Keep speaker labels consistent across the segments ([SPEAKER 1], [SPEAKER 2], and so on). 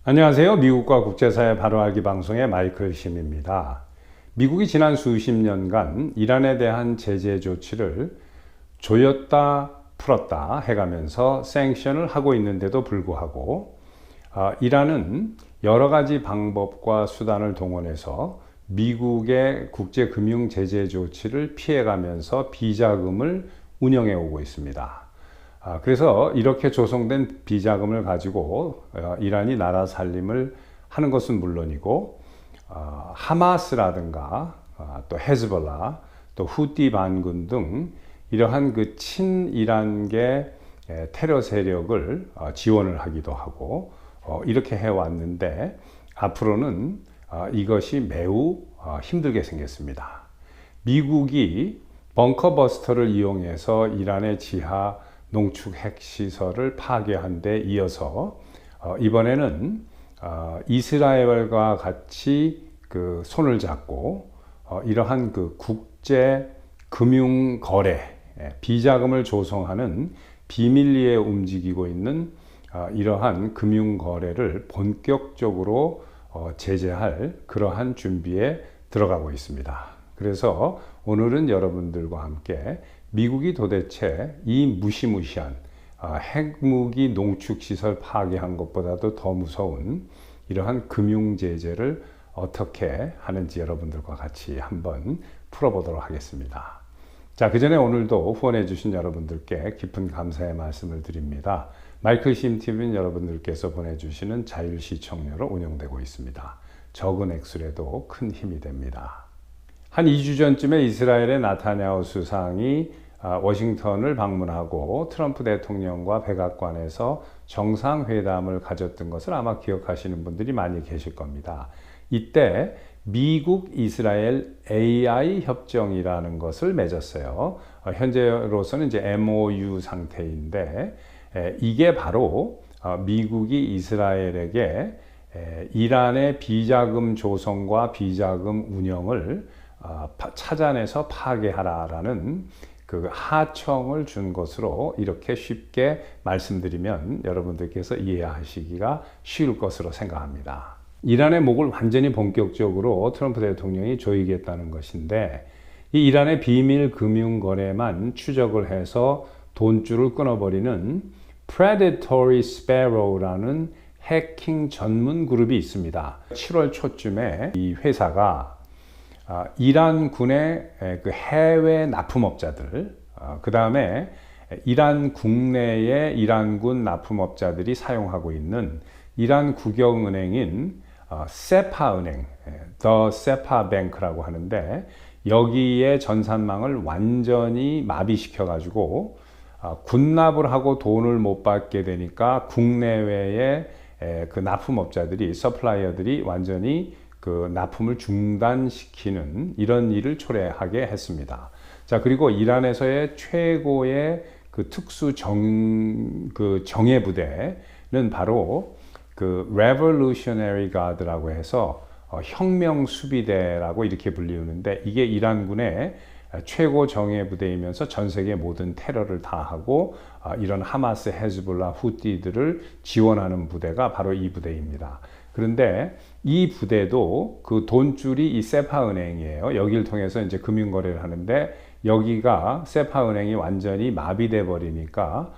[SPEAKER 1] 안녕하세요. 미국과 국제사회 바로알기 방송의 마이클 심입니다. 미국이 지난 수십 년간 이란에 대한 제재 조치를 조였다 풀었다 해가면서 생션을 하고 있는데도 불구하고 이란은 여러 가지 방법과 수단을 동원해서 미국의 국제금융 제재 조치를 피해가면서 비자금을 운영해 오고 있습니다. 그래서 이렇게 조성된 비자금을 가지고 이란이 나라 살림을 하는 것은 물론이고 하마스라든가 또 헤즈볼라 또 후티 반군 등 이러한 그 친이란계 테러 세력을 지원을 하기도 하고 이렇게 해왔는데 앞으로는 이것이 매우 힘들게 생겼습니다. 미국이 벙커버스터를 이용해서 이란의 지하 농축 핵시설을 파괴한 데 이어서 이번에는 이스라엘과 같이 그 손을 잡고 이러한 그 국제 금융 거래 비자금을 조성하는 비밀리에 움직이고 있는 이러한 금융 거래를 본격적으로 제재할 그러한 준비에 들어가고 있습니다. 그래서 오늘은 여러분들과 함께 미국이 도대체 이 무시무시한 핵무기 농축시설 파괴한 것보다도 더 무서운 이러한 금융 제재를 어떻게 하는지 여러분들과 같이 한번 풀어보도록 하겠습니다. 자, 그 전에 오늘도 후원해 주신 여러분들께 깊은 감사의 말씀을 드립니다. 마이클 심 TV는 여러분들께서 보내주시는 자율 시청료로 운영되고 있습니다. 적은 액수라도 큰 힘이 됩니다. 한 2주 전쯤에 이스라엘의 나타냐후 수상이 워싱턴을 방문하고 트럼프 대통령과 백악관에서 정상회담을 가졌던 것을 아마 기억하시는 분들이 많이 계실 겁니다. 이때 미국 이스라엘 AI 협정이라는 것을 맺었어요. 현재로서는 이제 MOU 상태인데 이게 바로 미국이 이스라엘에게 이란의 비자금 조성과 비자금 운영을 찾아내서 파괴하라라는 그 하청을 준 것으로 이렇게 쉽게 말씀드리면 여러분들께서 이해하시기가 쉬울 것으로 생각합니다. 이란의 목을 완전히 본격적으로 트럼프 대통령이 조이겠다는 것인데 이 이란의 비밀 금융 거래만 추적을 해서 돈줄을 끊어버리는 Predatory Sparrow라는 해킹 전문 그룹이 있습니다. 7월 초쯤에 이 회사가 이란군의 그 해외 납품업자들, 그 다음에 이란 국내의 이란군 납품업자들이 사용하고 있는 이란 국영은행인 세파은행, The SEPA Bank라고 하는데 여기에 전산망을 완전히 마비시켜 가지고 군납을 하고 돈을 못 받게 되니까 국내외의 그 납품업자들이 서플라이어들이 완전히 그 납품을 중단시키는 이런 일을 초래하게 했습니다. 자, 그리고 이란에서의 최고의 그 특수 정예 부대는 바로 그 Revolutionary Guard라고 해서 혁명 수비대라고 이렇게 불리우는데 이게 이란군의 최고 정예 부대이면서 전 세계 모든 테러를 다 하고 이런 하마스, 헤즈볼라, 후티들을 지원하는 부대가 바로 이 부대입니다. 그런데 이 부대도 그 돈줄이 이 세파은행이에요. 여기를 통해서 이제 금융거래를 하는데 여기가 세파은행이 완전히 마비돼 버리니까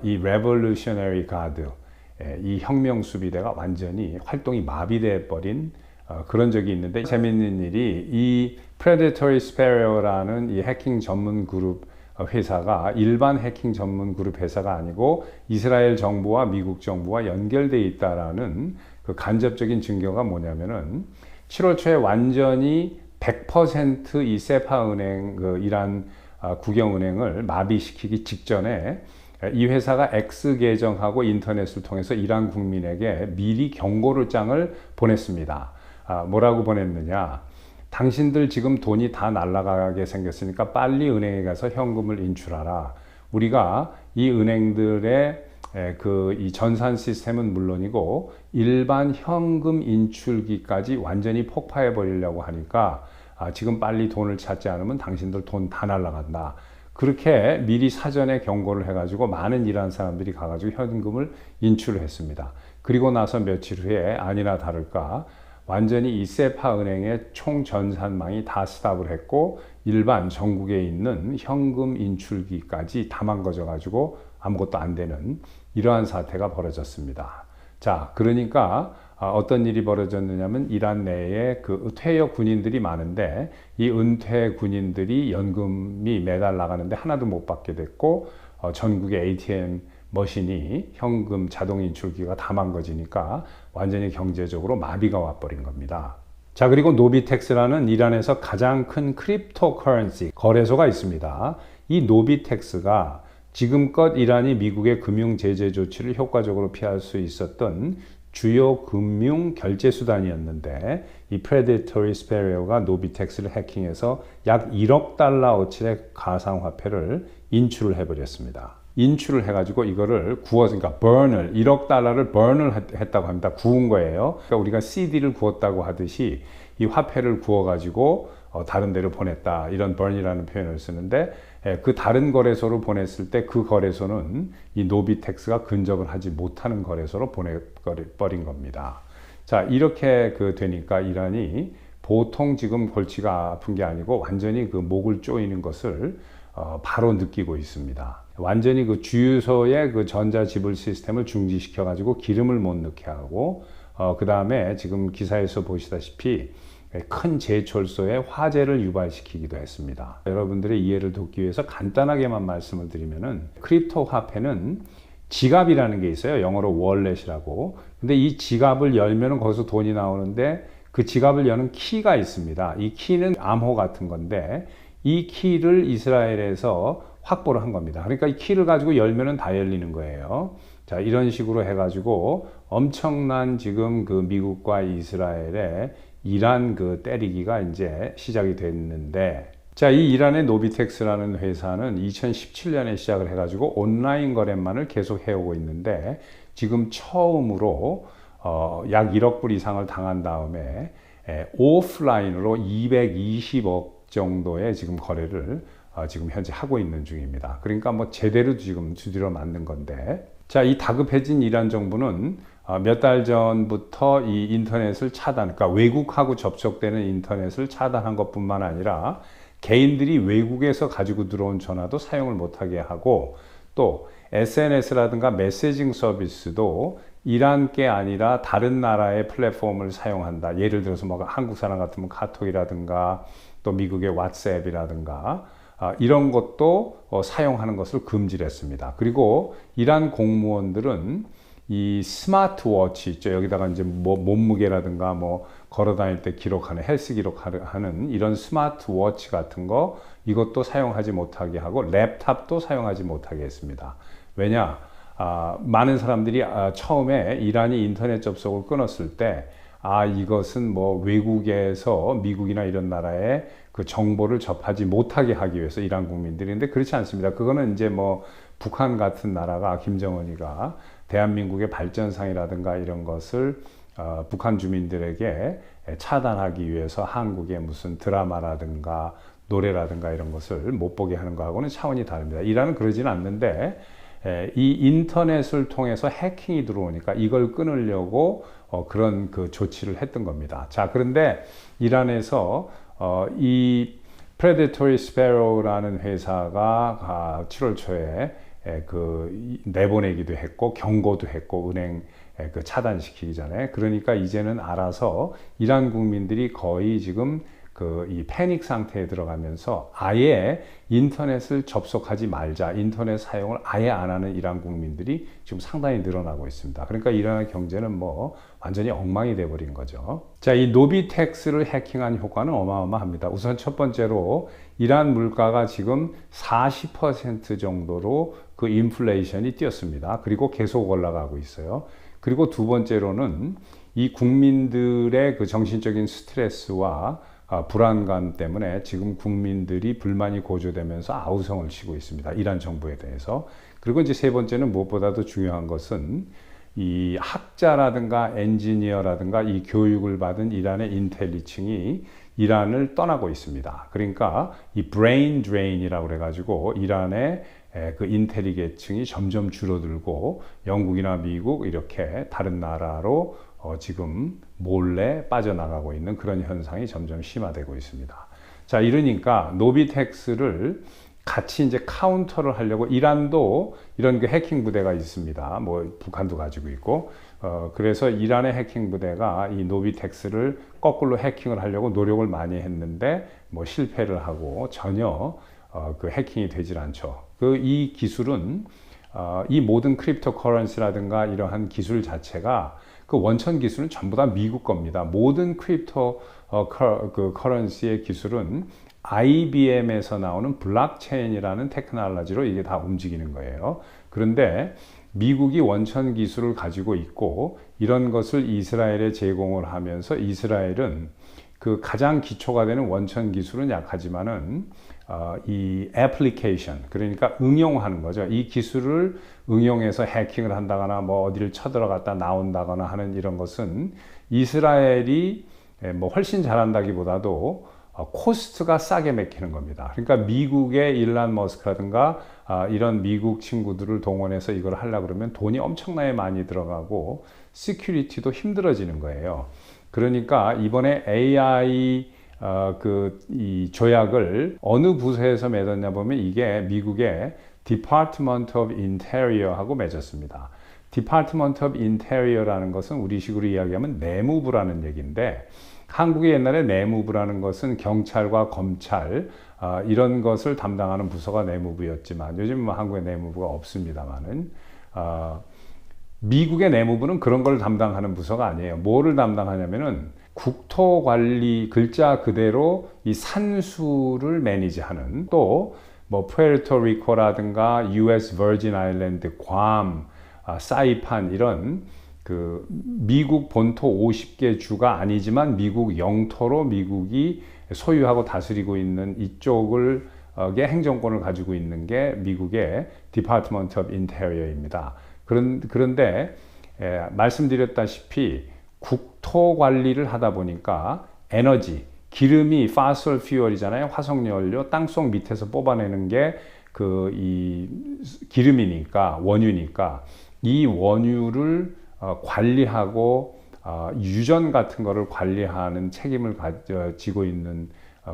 [SPEAKER 1] 이 Revolutionary Guard, 이 혁명수비대가 완전히 활동이 마비돼 버린 그런 적이 있는데 재밌는 일이 이 Predatory Sparrow라는 이 해킹 전문 그룹 회사가 일반 해킹 전문 그룹 회사가 아니고 이스라엘 정부와 미국 정부와 연결되어 있다라는 그 간접적인 증거가 뭐냐면은 7월 초에 완전히 100% 이 세파은행 그 이란 국영은행을 마비시키기 직전에 이 회사가 X 계정하고 인터넷을 통해서 이란 국민에게 미리 경고를 장을 보냈습니다. 뭐라고 보냈느냐? 당신들 지금 돈이 다 날아가게 생겼으니까 빨리 은행에 가서 현금을 인출하라. 우리가 이 은행들의 이 전산 시스템은 물론이고 일반 현금 인출기까지 완전히 폭파해 버리려고 하니까 지금 빨리 돈을 찾지 않으면 당신들 돈 다 날아간다. 그렇게 미리 사전에 경고를 해가지고 많은 이란 사람들이 가가지고 현금을 인출을 했습니다. 그리고 나서 며칠 후에 아니나 다를까 완전히 이 세파 은행의 총 전산망이 다 스탑을 했고 일반 전국에 있는 현금 인출기까지 다 망가져 가지고 아무것도 안 되는 이러한 사태가 벌어졌습니다. 자, 그러니까 어떤 일이 벌어졌느냐면 이란 내에 그 퇴역 군인들이 많은데 이 은퇴 군인들이 연금이 매달 나가는데 하나도 못 받게 됐고 전국의 ATM 머신이 현금 자동 인출기가 다 망가지니까 완전히 경제적으로 마비가 와버린 겁니다. 자, 그리고 노비텍스라는 이란에서 가장 큰 크립토 커런시 거래소가 있습니다. 이 노비텍스가 지금껏 이란이 미국의 금융 제재 조치를 효과적으로 피할 수 있었던 주요 금융 결제 수단이었는데 이 Predatory Sparrow가 노비텍스를 해킹해서 약 1억 달러어치의 가상화폐를 인출을 해버렸습니다. 인출을 해가지고 이거를 구워서, 그러니까 burn을, 1억 달러를 burn을 했다고 합니다. 구운 거예요. 그러니까 우리가 CD를 구웠다고 하듯이 이 화폐를 구워가지고 다른 데로 보냈다. 이런 burn이라는 표현을 쓰는데 그 다른 거래소로 보냈을 때 그 거래소는 이 노비텍스가 근접을 하지 못하는 거래소로 보내버린 겁니다. 자, 이렇게 되니까 이란이 보통 지금 골치가 아픈 게 아니고 완전히 그 목을 조이는 것을 바로 느끼고 있습니다. 완전히 그 주유소의 그 전자지불 시스템을 중지시켜 가지고 기름을 못 넣게 하고 그 다음에 지금 기사에서 보시다시피 큰 제철소에 화재를 유발시키기도 했습니다. 여러분들의 이해를 돕기 위해서 간단하게만 말씀을 드리면은 크립토 화폐는 지갑이라는 게 있어요. 영어로 월렛이라고. 근데 이 지갑을 열면은 거기서 돈이 나오는데 그 지갑을 여는 키가 있습니다. 이 키는 암호 같은 건데 이 키를 이스라엘에서 확보를 한 겁니다. 그러니까 이 키를 가지고 열면은 다 열리는 거예요. 자, 이런 식으로 해가지고 엄청난 지금 그 미국과 이스라엘의 이란 그 때리기가 이제 시작이 됐는데, 자, 이 이란의 노비텍스라는 회사는 2017년에 시작을 해가지고 온라인 거래만을 계속 해오고 있는데 지금 처음으로 약 1억 불 이상을 당한 다음에 오프라인으로 220억 정도의 지금 거래를 지금 현재 하고 있는 중입니다. 그러니까 뭐 제대로 지금 두드려 맞는 건데, 자, 이 다급해진 이란 정부는 몇 달 전부터 이 인터넷을 차단, 그러니까 외국하고 접촉되는 인터넷을 차단한 것뿐만 아니라 개인들이 외국에서 가지고 들어온 전화도 사용을 못하게 하고 또 SNS라든가 메시징 서비스도 이란 게 아니라 다른 나라의 플랫폼을 사용한다. 예를 들어서 뭐 한국 사람 같으면 카톡이라든가 또 미국의 왓츠앱이라든가 이런 것도 사용하는 것을 금지를 했습니다. 그리고 이란 공무원들은 이 스마트워치 있죠. 여기다가 이제 뭐 몸무게라든가 뭐 걸어 다닐 때 기록하는 헬스 기록하는 이런 스마트워치 같은 거 이것도 사용하지 못하게 하고 랩탑도 사용하지 못하게 했습니다. 왜냐? 많은 사람들이 처음에 이란이 인터넷 접속을 끊었을 때 이것은 뭐 외국에서 미국이나 이런 나라에 그 정보를 접하지 못하게 하기 위해서 이란 국민들인데 그렇지 않습니다. 그거는 이제 뭐 북한 같은 나라가 김정은이가 대한민국의 발전상이라든가 이런 것을 북한 주민들에게 차단하기 위해서 한국의 무슨 드라마라든가 노래라든가 이런 것을 못 보게 하는 거하고는 차원이 다릅니다. 이란은 그러지는 않는데 이 인터넷을 통해서 해킹이 들어오니까 이걸 끊으려고 그런 그 조치를 했던 겁니다. 자, 그런데 이란에서 이 Predatory Sparrow라는 회사가 7월 초에 내보내기도 했고 경고도 했고 은행 차단시키기 전에. 그러니까 이제는 알아서 이란 국민들이 거의 지금 이 패닉 상태에 들어가면서 아예 인터넷을 접속하지 말자, 인터넷 사용을 아예 안 하는 이란 국민들이 지금 상당히 늘어나고 있습니다. 그러니까 이란의 경제는 뭐 완전히 엉망이 돼버린 거죠. 자, 이 노비텍스를 해킹한 효과는 어마어마합니다. 우선 첫 번째로 이란 물가가 지금 40% 정도로 그 인플레이션이 뛰었습니다. 그리고 계속 올라가고 있어요. 그리고 두 번째로는 이 국민들의 그 정신적인 스트레스와 불안감 때문에 지금 국민들이 불만이 고조되면서 아우성을 치고 있습니다. 이란 정부에 대해서. 그리고 이제 세 번째는 무엇보다도 중요한 것은 이 학자라든가 엔지니어라든가 이 교육을 받은 이란의 인텔리층이 이란을 떠나고 있습니다. 그러니까 이 브레인 드레인이라고 그래가지고 이란의 그 인텔리 계층이 점점 줄어들고 영국이나 미국 이렇게 다른 나라로 지금 몰래 빠져나가고 있는 그런 현상이 점점 심화되고 있습니다. 자, 이러니까 노비텍스를 같이 이제 카운터를 하려고 이란도 이런 그 해킹 부대가 있습니다. 뭐 북한도 가지고 있고, 그래서 이란의 해킹 부대가 이 노비텍스를 거꾸로 해킹을 하려고 노력을 많이 했는데 뭐 실패를 하고 전혀 그 해킹이 되질 않죠. 이 기술은 이 모든 크립토 커런시라든가 이러한 기술 자체가 그 원천 기술은 전부 다 미국 겁니다. 모든 크립토 그 커런시의 기술은 IBM에서 나오는 블록체인이라는 테크놀로지로 이게 다 움직이는 거예요. 그런데 미국이 원천 기술을 가지고 있고 이런 것을 이스라엘에 제공을 하면서 이스라엘은 그 가장 기초가 되는 원천 기술은 약하지만은 이 애플리케이션, 그러니까 응용하는 거죠. 이 기술을 응용해서 해킹을 한다거나 뭐 어디를 쳐들어갔다 나온다거나 하는 이런 것은 이스라엘이 뭐 훨씬 잘한다기보다도 코스트가 싸게 맥히는 겁니다. 그러니까 미국의 일론 머스크라든가 이런 미국 친구들을 동원해서 이걸 하려고 그러면 돈이 엄청나게 많이 들어가고 시큐리티도 힘들어지는 거예요. 그러니까 이번에 AI 이 조약을 어느 부서에서 맺었냐 보면 이게 미국의 Department of Interior하고 맺었습니다. Department of Interior라는 것은 우리식으로 이야기하면 내무부라는 얘기인데, 한국의 옛날에 내무부라는 것은 경찰과 검찰 이런 것을 담당하는 부서가 내무부였지만 요즘은 뭐 한국에 내무부가 없습니다만은 미국의 내무부는 그런 걸 담당하는 부서가 아니에요. 뭐를 담당하냐면은 국토관리, 글자 그대로 이 산수를 매니지하는, 또 뭐 푸에르토리코라든가 US 버진 아일랜드, 괌, 사이판 이런 그 미국 본토 50개 주가 아니지만 미국 영토로 미국이 소유하고 다스리고 있는 이쪽을 행정권을 가지고 있는 게 미국의 Department of Interior입니다. 그런데 말씀드렸다시피 국토 관리를 하다 보니까 에너지, 기름이 fossil fuel이잖아요. 화석연료, 땅속 밑에서 뽑아내는 게 이 기름이니까, 원유니까 이 원유를 관리하고 유전 같은 거를 관리하는 책임을 가지고 있는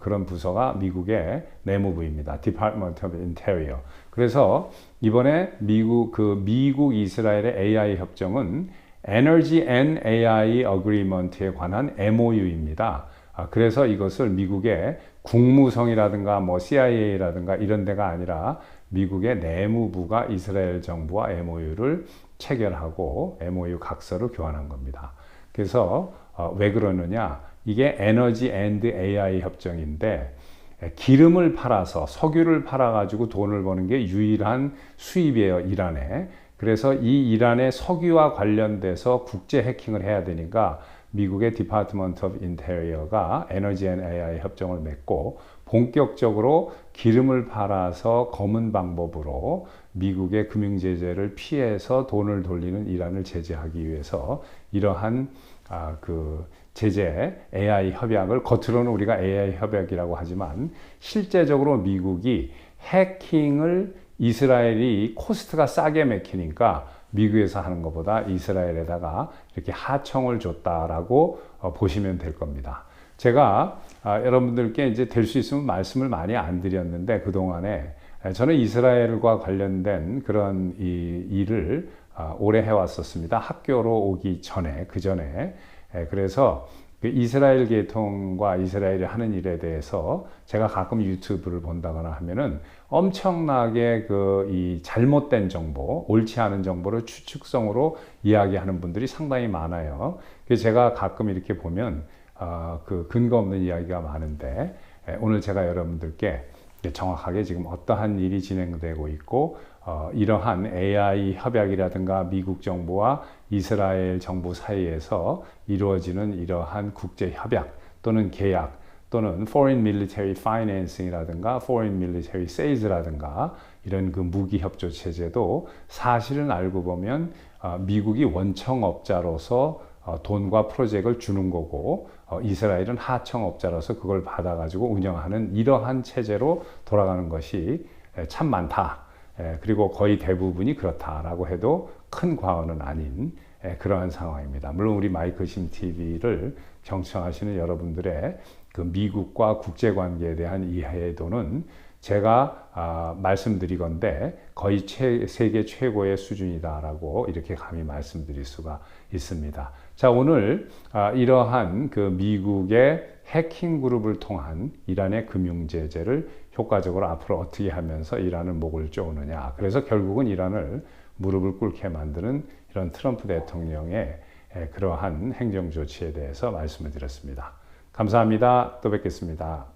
[SPEAKER 1] 그런 부서가 미국의 내무부입니다. Department of Interior. 그래서 이번에 미국 이스라엘의 AI 협정은 Energy and AI Agreement에 관한 MOU입니다. 그래서 이것을 미국의 국무성이라든가 뭐 CIA라든가 이런 데가 아니라 미국의 내무부가 이스라엘 정부와 MOU를 체결하고 MOU 각서를 교환한 겁니다. 그래서 왜 그러느냐? 이게 에너지 앤드 AI 협정인데 기름을 팔아서, 석유를 팔아가지고 돈을 버는 게 유일한 수입이에요, 이란에. 그래서 이 이란의 석유와 관련돼서 국제 해킹을 해야 되니까 미국의 Department of Interior가 에너지 앤 AI 협정을 맺고 본격적으로 기름을 팔아서 검은 방법으로 미국의 금융 제재를 피해서 돈을 돌리는 이란을 제재하기 위해서 이러한 그 제재 AI 협약을, 겉으로는 우리가 AI 협약이라고 하지만 실제적으로 미국이 해킹을 이스라엘이 코스트가 싸게 맥히니까 미국에서 하는 것보다 이스라엘에다가 이렇게 하청을 줬다라고 보시면 될 겁니다. 제가 여러분들께 이제 될 수 있으면 말씀을 많이 안 드렸는데 그동안에 저는 이스라엘과 관련된 그런 일을 오래 해왔었습니다. 학교로 오기 전에, 그 전에. 그래서 그 이스라엘 계통과 이스라엘이 하는 일에 대해서 제가 가끔 유튜브를 본다거나 하면은 엄청나게 이 잘못된 정보, 옳지 않은 정보를 추측성으로 이야기하는 분들이 상당히 많아요. 그래서 제가 가끔 이렇게 보면 그 근거 없는 이야기가 많은데 오늘 제가 여러분들께 정확하게 지금 어떠한 일이 진행되고 있고 이러한 AI 협약이라든가 미국 정부와 이스라엘 정부 사이에서 이루어지는 이러한 국제 협약 또는 계약 또는 Foreign Military Financing이라든가 Foreign Military Sales라든가 이런 그 무기 협조 체제도 사실은 알고 보면 미국이 원청업자로서 돈과 프로젝트를 주는 거고 이스라엘은 하청업자로서 그걸 받아가지고 운영하는 이러한 체제로 돌아가는 것이 참 많다. 그리고 거의 대부분이 그렇다라고 해도 큰 과언은 아닌 그러한 상황입니다. 물론 우리 마이크 심 TV를 경청하시는 여러분들의 그 미국과 국제관계에 대한 이해도는 제가 말씀드리건대 거의 세계 최고의 수준이다라고 이렇게 감히 말씀드릴 수가 있습니다. 자, 오늘 이러한 그 미국의 해킹 그룹을 통한 이란의 금융 제재를 효과적으로 앞으로 어떻게 하면서 이란을 목을 조으느냐. 그래서 결국은 이란을 무릎을 꿇게 만드는 이런 트럼프 대통령의 그러한 행정 조치에 대해서 말씀을 드렸습니다. 감사합니다. 또 뵙겠습니다.